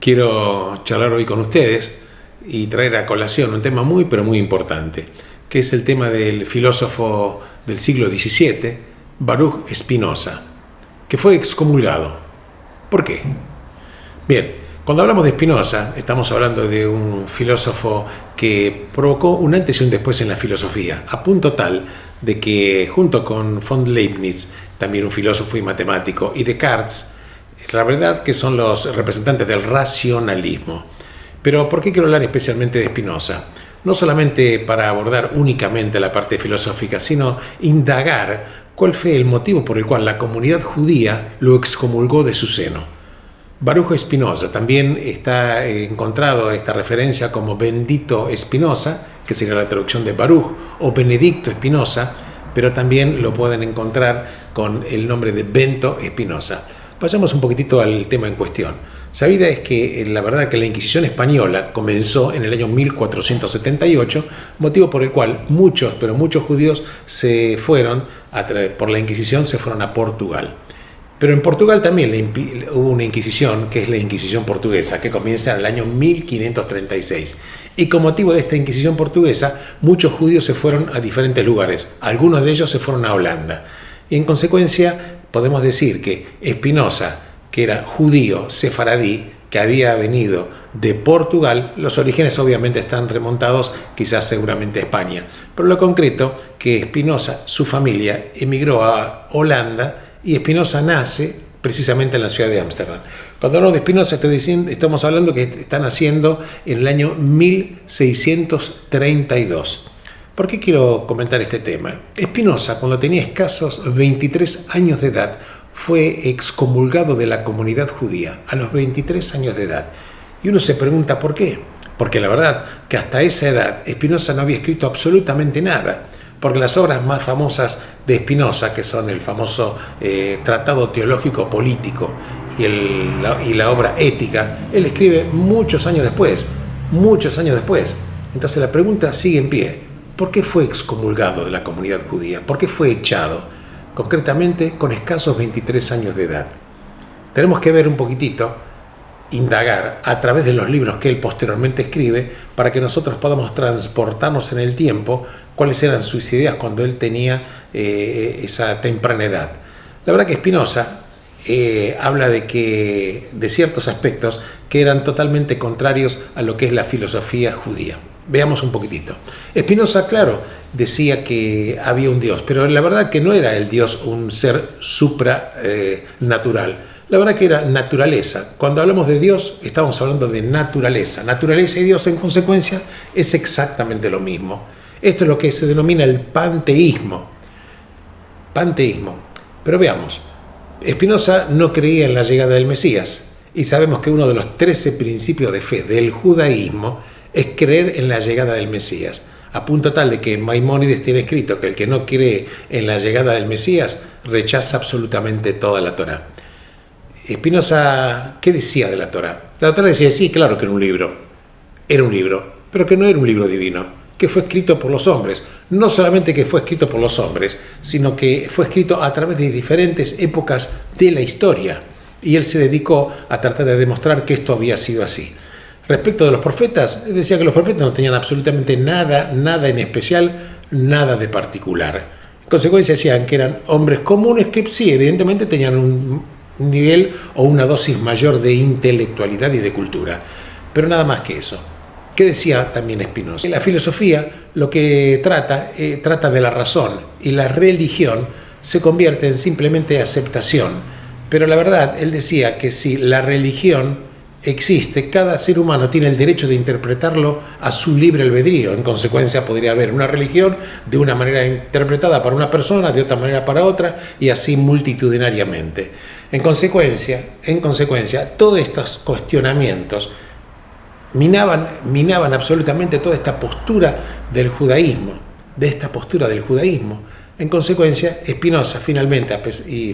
Quiero charlar hoy con ustedes y traer a colación un tema muy pero muy importante, que es el tema del filósofo del siglo XVII, Baruch Spinoza, que fue excomulgado. ¿Por qué? Bien, cuando hablamos de Spinoza, estamos hablando de un filósofo que provocó un antes y un después en la filosofía, a punto tal de que junto con von Leibniz, también un filósofo y matemático, y Descartes, la verdad que son los representantes del racionalismo. Pero ¿por qué quiero hablar especialmente de Spinoza? No solamente para abordar únicamente la parte filosófica, sino indagar cuál fue el motivo por el cual la comunidad judía lo excomulgó de su seno. Baruch Spinoza, también está encontrado esta referencia como Bendito Spinoza, que sería la traducción de Baruch, o Benedicto Spinoza, pero también lo pueden encontrar con el nombre de Bento Spinoza. Vayamos un poquitito al tema en cuestión. Sabida es que la verdad que la Inquisición española comenzó en el año 1478, motivo por el cual muchos judíos se fueron, por la Inquisición se fueron a Portugal. Pero en Portugal también hubo una Inquisición, que es la Inquisición portuguesa, que comienza en el año 1536. Y con motivo de esta Inquisición portuguesa, muchos judíos se fueron a diferentes lugares. Algunos de ellos se fueron a Holanda. Y en consecuencia, podemos decir que Spinoza, que era judío sefaradí, que había venido de Portugal, los orígenes obviamente están remontados quizás seguramente a España. Pero lo concreto, que Spinoza, su familia, emigró a Holanda y Spinoza nace precisamente en la ciudad de Ámsterdam. Cuando hablamos de Spinoza estamos hablando que está naciendo en el año 1632. ¿Por qué quiero comentar este tema? Spinoza, cuando tenía escasos 23 años de edad, fue excomulgado de la comunidad judía a los 23 años de edad. Y uno se pregunta ¿por qué? Porque la verdad que hasta esa edad Spinoza no había escrito absolutamente nada. Porque las obras más famosas de Spinoza, que son el famoso Tratado Teológico Político y la obra Ética, él escribe muchos años después. Entonces la pregunta sigue en pie. ¿Por qué fue excomulgado de la comunidad judía? ¿Por qué fue echado? Concretamente, con escasos 23 años de edad. Tenemos que ver un poquitito, indagar a través de los libros que él posteriormente escribe, para que nosotros podamos transportarnos en el tiempo cuáles eran sus ideas cuando él tenía esa temprana edad. La verdad que Spinoza habla de ciertos aspectos que eran totalmente contrarios a lo que es la filosofía judía. Veamos un poquitito. Spinoza, claro, decía que había un Dios, pero la verdad que no era el Dios un ser supranatural. La verdad que era naturaleza. Cuando hablamos de Dios, estamos hablando de naturaleza. Naturaleza y Dios, en consecuencia, es exactamente lo mismo. Esto es lo que se denomina el panteísmo. Pero veamos, Spinoza no creía en la llegada del Mesías, y sabemos que uno de los 13 principios de fe del judaísmo es creer en la llegada del Mesías, a punto tal de que Maimónides tiene escrito que el que no cree en la llegada del Mesías rechaza absolutamente toda la Torá. Spinoza, ¿qué decía de la Torá? La Torá decía, sí, claro que era un libro, pero que no era un libro divino, que fue escrito por los hombres. No solamente que fue escrito por los hombres, sino que fue escrito a través de diferentes épocas de la historia, y él se dedicó a tratar de demostrar que esto había sido así. Respecto de los profetas, decía que los profetas no tenían absolutamente nada en especial, nada de particular. En consecuencia decían que eran hombres comunes que sí, evidentemente tenían un nivel o una dosis mayor de intelectualidad y de cultura, pero nada más que eso. ¿Qué decía también Spinoza? La filosofía lo que trata de la razón, y la religión se convierte en simplemente aceptación. Pero la verdad, él decía que si la religión existe, cada ser humano tiene el derecho de interpretarlo a su libre albedrío. En consecuencia, podría haber una religión de una manera interpretada para una persona, de otra manera para otra, y así multitudinariamente. En consecuencia, todos estos cuestionamientos minaban absolutamente toda esta postura del judaísmo, En consecuencia, Spinoza finalmente, y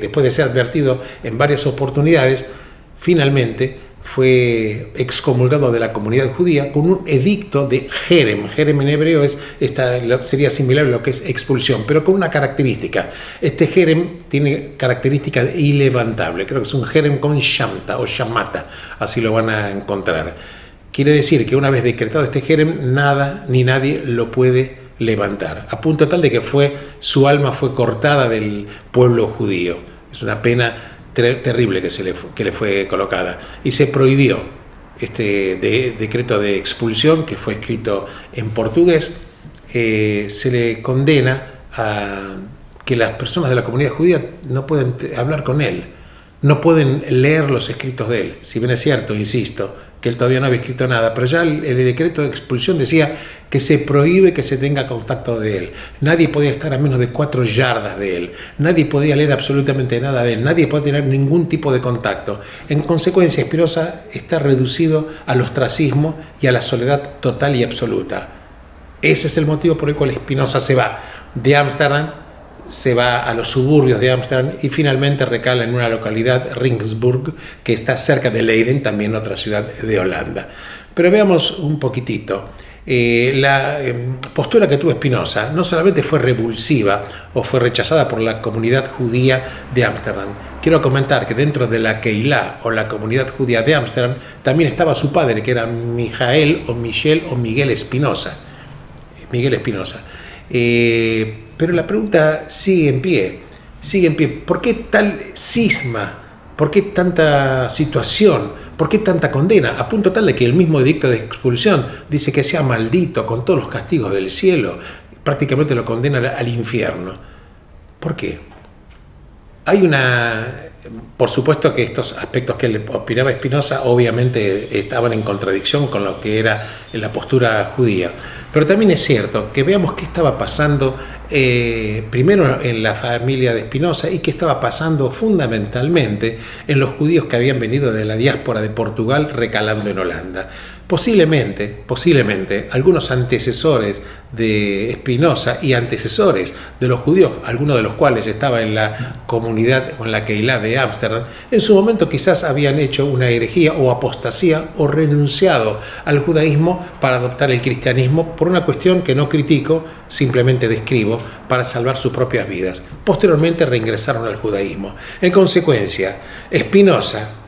después de ser advertido en varias oportunidades, finalmente fue excomulgado de la comunidad judía con un edicto de Jerem. Jerem en hebreo sería similar a lo que es expulsión, pero con una característica. Este Jerem tiene característica de ilevantable. Creo que es un Jerem con Shamta o Shamata, así lo van a encontrar. Quiere decir que una vez decretado este Jerem, nada ni nadie lo puede levantar, a punto tal de que su alma fue cortada del pueblo judío. Es una pena terrible que le fue colocada, y se prohibió este decreto de expulsión, que fue escrito en portugués. Se le condena a que las personas de la comunidad judía no pueden hablar con él, no pueden leer los escritos de él. Si bien es cierto, insisto, que él todavía no había escrito nada, pero ya el decreto de expulsión decía que se prohíbe que se tenga contacto de él. Nadie podía estar a menos de 4 yardas de él, nadie podía leer absolutamente nada de él, nadie podía tener ningún tipo de contacto. En consecuencia, Spinoza está reducido al ostracismo y a la soledad total y absoluta. Ese es el motivo por el cual Spinoza se va de Ámsterdam, se va a los suburbios de Ámsterdam y finalmente recala en una localidad, Ringsburg, que está cerca de Leiden, también otra ciudad de Holanda. Pero veamos un poquitito. La postura que tuvo Spinoza no solamente fue revulsiva o fue rechazada por la comunidad judía de Ámsterdam. Quiero comentar que dentro de la Keilah, o la comunidad judía de Ámsterdam, también estaba su padre, que era Miguel Spinoza. Pero la pregunta sigue en pie. ¿Por qué tal cisma? ¿Por qué tanta situación? ¿Por qué tanta condena? A punto tal de que el mismo edicto de expulsión dice que sea maldito con todos los castigos del cielo. Prácticamente lo condena al infierno. ¿Por qué? Por supuesto que estos aspectos que le opinaba Spinoza obviamente estaban en contradicción con lo que era la postura judía. Pero también es cierto que veamos qué estaba pasando primero en la familia de Spinoza y qué estaba pasando fundamentalmente en los judíos que habían venido de la diáspora de Portugal recalando en Holanda. Posiblemente algunos antecesores de Spinoza y antecesores de los judíos, algunos de los cuales estaban en la comunidad o en la Keilah de Ámsterdam, en su momento quizás habían hecho una herejía o apostasía o renunciado al judaísmo para adoptar el cristianismo por una cuestión que no critico, simplemente describo, para salvar sus propias vidas. Posteriormente reingresaron al judaísmo. En consecuencia, Spinoza,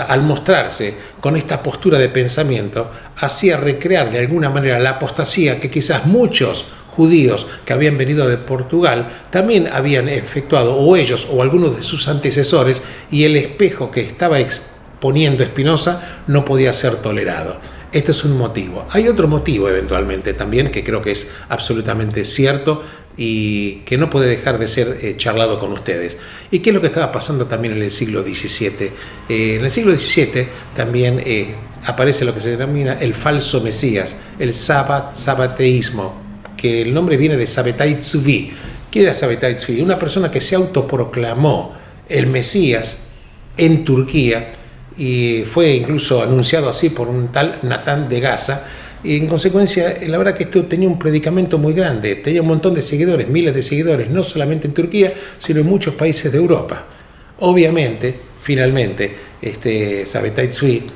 al mostrarse con esta postura de pensamiento, hacía recrear de alguna manera la apostasía que quizás muchos judíos que habían venido de Portugal también habían efectuado, o ellos o algunos de sus antecesores, y el espejo que estaba exponiendo Spinoza no podía ser tolerado. Este es un motivo. Hay otro motivo eventualmente también que creo que es absolutamente cierto y que no puede dejar de ser charlado con ustedes. ¿Y qué es lo que estaba pasando también en el siglo XVII? En el siglo XVII también aparece lo que se denomina el falso Mesías, el sabateísmo, que el nombre viene de Sabbatai Tzvi. ¿Quién era Sabbatai Tzvi? Una persona que se autoproclamó el Mesías en Turquía y fue incluso anunciado así por un tal Natán de Gaza. Y en consecuencia, la verdad que esto tenía un predicamento muy grande, tenía un montón de seguidores, miles de seguidores, no solamente en Turquía, sino en muchos países de Europa. Obviamente, finalmente, Sabbatai Tzvi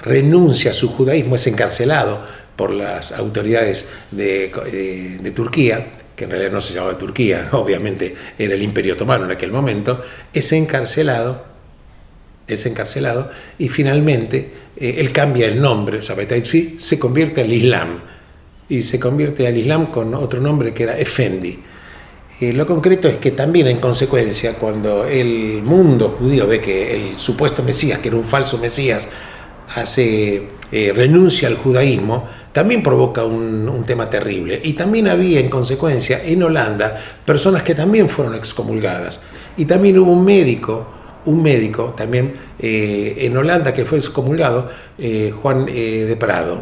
renuncia a su judaísmo, es encarcelado por las autoridades de Turquía, que en realidad no se llamaba Turquía, obviamente era el Imperio Otomano en aquel momento, es encarcelado y finalmente él cambia el nombre, Sabbatai Tzvi, se convierte al Islam y se convierte al Islam con otro nombre que era Efendi. Lo concreto es que también en consecuencia, cuando el mundo judío ve que el supuesto Mesías, que era un falso Mesías, renuncia al judaísmo, también provoca un tema terrible. Y también había en consecuencia en Holanda personas que también fueron excomulgadas. Y también hubo un médico también en Holanda que fue excomulgado, Juan de Prado.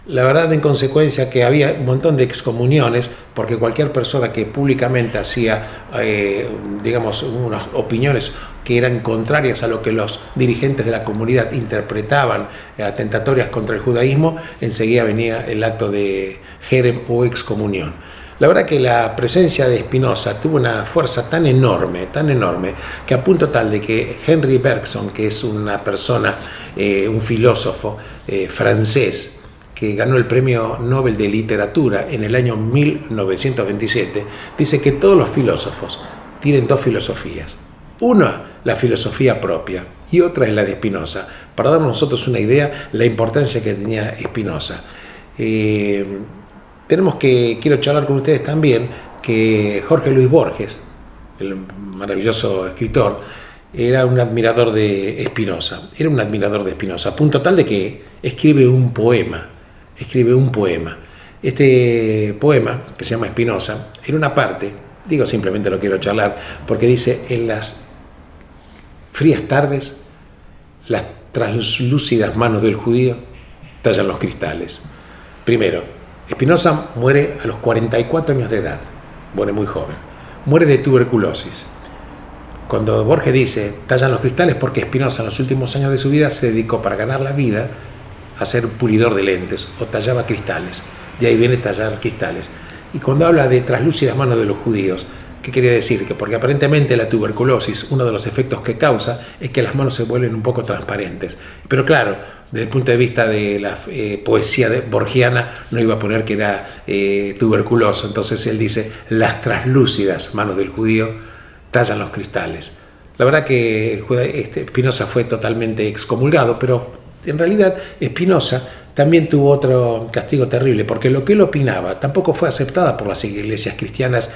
La verdad, en consecuencia, que había un montón de excomuniones, porque cualquier persona que públicamente hacía, digamos, unas opiniones que eran contrarias a lo que los dirigentes de la comunidad interpretaban atentatorias contra el judaísmo, enseguida venía el acto de jerem o excomunión. La verdad que la presencia de Spinoza tuvo una fuerza tan enorme, que a punto tal de que Henri Bergson, que es una persona, un filósofo francés, que ganó el Premio Nobel de Literatura en el año 1927, dice que todos los filósofos tienen dos filosofías. Una, la filosofía propia, y otra es la de Spinoza, para darnos nosotros una idea de la importancia que tenía Spinoza. Quiero charlar con ustedes también que Jorge Luis Borges, el maravilloso escritor, era un admirador de Spinoza, a punto tal de que escribe un poema. Este poema, que se llama Spinoza, en una parte, digo simplemente lo quiero charlar, porque dice: en las frías tardes, las translúcidas manos del judío tallan los cristales. Primero, Spinoza muere a los 44 años de edad, muere muy joven, muere de tuberculosis. Cuando Borges dice tallan los cristales, porque Spinoza en los últimos años de su vida se dedicó para ganar la vida a ser pulidor de lentes o tallaba cristales, de ahí viene tallar cristales. Y cuando habla de translúcidas manos de los judíos, ¿qué quería decir? Que porque aparentemente la tuberculosis, uno de los efectos que causa es que las manos se vuelven un poco transparentes. Pero claro, desde el punto de vista de la poesía borgiana, no iba a poner que era tuberculoso. Entonces él dice: las translúcidas manos del judío tallan los cristales. La verdad que Spinoza fue totalmente excomulgado, pero en realidad Spinoza también tuvo otro castigo terrible, porque lo que él opinaba tampoco fue aceptada por las iglesias cristianas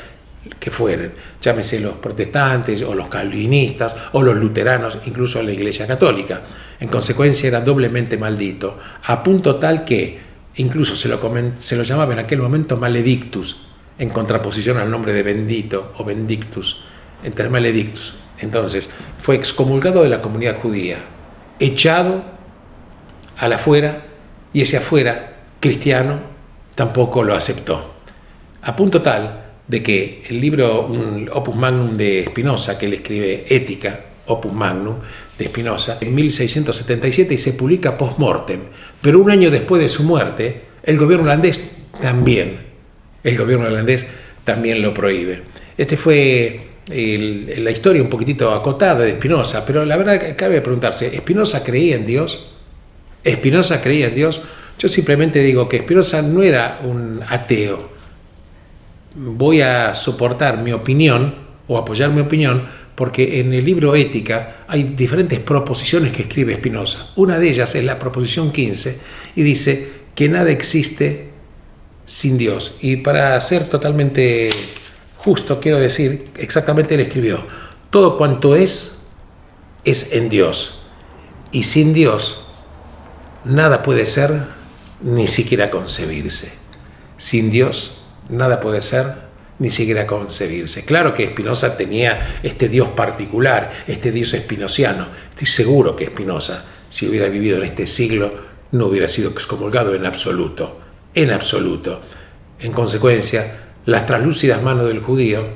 que fueren, llámese los protestantes o los calvinistas o los luteranos, incluso la Iglesia Católica. En consecuencia era doblemente maldito, a punto tal que incluso se lo llamaba en aquel momento maledictus, en contraposición al nombre de bendito o bendictus, entre maledictus. Entonces fue excomulgado de la comunidad judía, echado al afuera, y ese afuera cristiano tampoco lo aceptó, a punto tal de que el libro, un opus magnum de Spinoza, que él escribe Ética, opus magnum de Spinoza, en 1677, y se publica post-mortem, pero un año después de su muerte, el gobierno holandés también lo prohíbe. Este fue la historia un poquitito acotada de Spinoza, pero la verdad que cabe preguntarse: ¿Spinoza creía en Dios? ¿Spinoza creía en Dios? Yo simplemente digo que Spinoza no era un ateo. Voy a soportar mi opinión o apoyar mi opinión porque en el libro Ética hay diferentes proposiciones que escribe Spinoza. Una de ellas es la proposición 15 y dice que nada existe sin Dios. Y para ser totalmente justo, quiero decir, exactamente él escribió: todo cuanto es en Dios, y sin Dios nada puede ser, ni siquiera concebirse. Sin Dios nada puede ser, ni siquiera concebirse. Claro que Spinoza tenía este Dios particular, este Dios spinociano. Estoy seguro que Spinoza, si hubiera vivido en este siglo, no hubiera sido excomulgado en absoluto. En absoluto. En consecuencia, las translúcidas manos del judío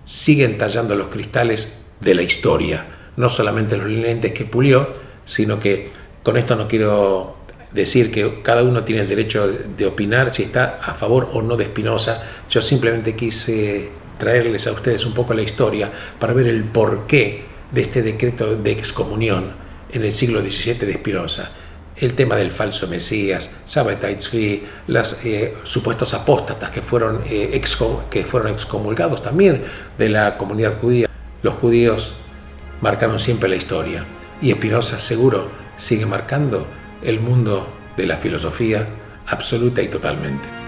siguen tallando los cristales de la historia. No solamente los lentes que pulió, sino que con esto no quiero decir que cada uno tiene el derecho de opinar si está a favor o no de Spinoza. Yo simplemente quise traerles a ustedes un poco la historia para ver el porqué de este decreto de excomunión en el siglo XVII de Spinoza. El tema del falso Mesías, Sabbatai Tzvi, los supuestos apóstatas que fueron excomulgados también de la comunidad judía. Los judíos marcaron siempre la historia y Spinoza seguro sigue marcando el mundo de la filosofía absoluta y totalmente.